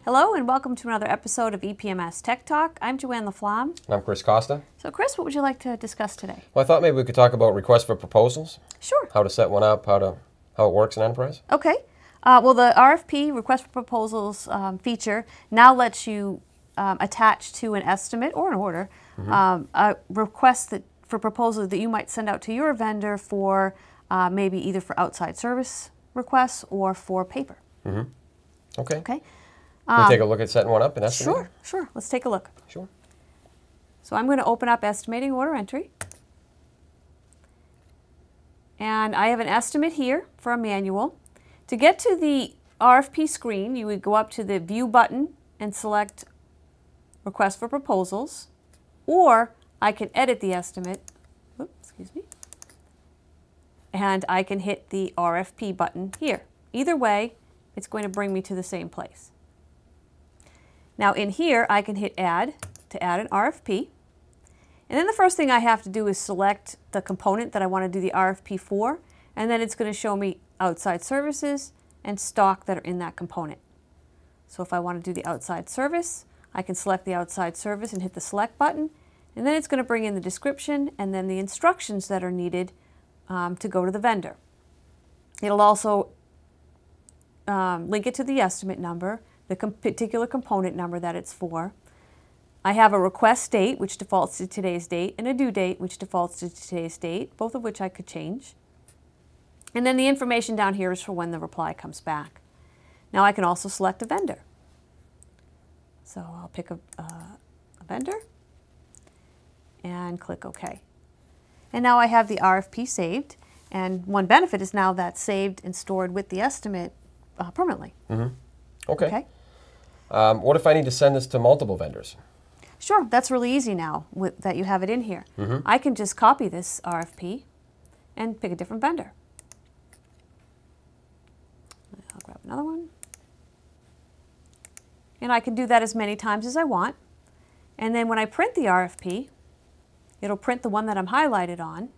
Hello and welcome to another episode of EPMS Tech Talk. I'm Joanne LaFlamme. And I'm Chris Costa. So Chris, what would you like to discuss today? Well, I thought maybe we could talk about requests for proposals. Sure. How to set one up, how it works in Enterprise. Okay. Well, the RFP, Request for Proposals feature, now lets you attach to an estimate or an order a request for proposal that you might send out to your vendor for maybe either for outside service requests or for paper. Okay. Okay. Can we take a look at setting one up and estimating? Sure. Let's take a look. Sure. So I'm going to open up Estimating Order Entry. And I have an estimate here for a manual. To get to the RFP screen, you would go up to the View button and select Request for Proposals, or I can edit the estimate, and I can hit the RFP button here. Either way, it's going to bring me to the same place. Now in here, I can hit Add to add an RFP. And then the first thing I have to do is select the component that I want to do the RFP for, and then it's going to show me outside services and stock that are in that component. So if I want to do the outside service, I can select the outside service and hit the Select button, and then it's going to bring in the description and then the instructions that are needed to go to the vendor. It'll also link it to the estimate number, the particular component number that it's for. I have a request date, which defaults to today's date, and a due date, which defaults to today's date, both of which I could change. And then the information down here is for when the reply comes back. Now I can also select a vendor. So I'll pick a vendor and click OK. And now I have the RFP saved, and one benefit is now that's saved and stored with the estimate permanently. Okay. What if I need to send this to multiple vendors? Sure, that's really easy now that you have it in here. I can just copy this RFP and pick a different vendor. I'll grab another one. And I can do that as many times as I want. And then when I print the RFP, it'll print the one that I'm highlighted on.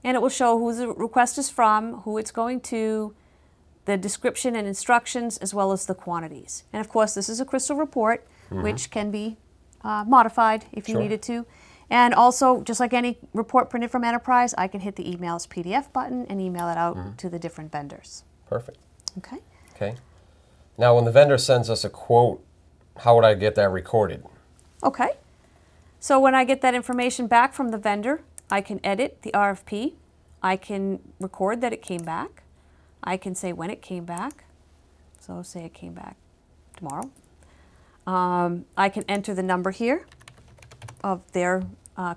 And it will show who the request is from, who it's going to, the description and instructions, as well as the quantities. And of course, this is a crystal report, which can be modified if you needed to. And also, just like any report printed from Enterprise, I can hit the Email as PDF button and email it out to the different vendors. Perfect. Okay. Okay. Now, when the vendor sends us a quote, how would I get that recorded? Okay. So when I get that information back from the vendor, I can edit the RFP. I can record that it came back. I can say when it came back. So say it came back tomorrow. I can enter the number here of their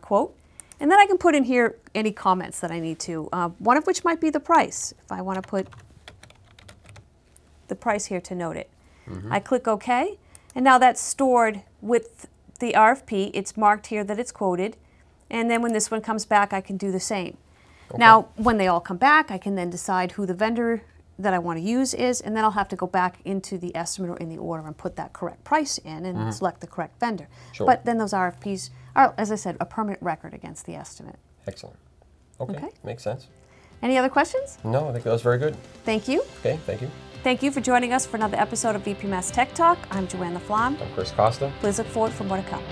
quote. And then I can put in here any comments that I need to, one of which might be the price, if I want to put the price here to note it. I click OK, and now that's stored with the RFP. It's marked here that it's quoted, and then when this one comes back, I can do the same. Okay. Now, when they all come back, I can then decide who the vendor that I want to use is, and then I'll have to go back into the estimate or in the order and put that correct price in and select the correct vendor. Sure. But then those RFPs are, as I said, a permanent record against the estimate. Excellent. Okay. Makes sense. Any other questions? No, I think that was very good. Thank you. Okay, thank you. Thank you for joining us for another episode of EPMS Tech Talk. I'm Joanne LaFlamme. I'm Chris Costa. Please look forward for more to come.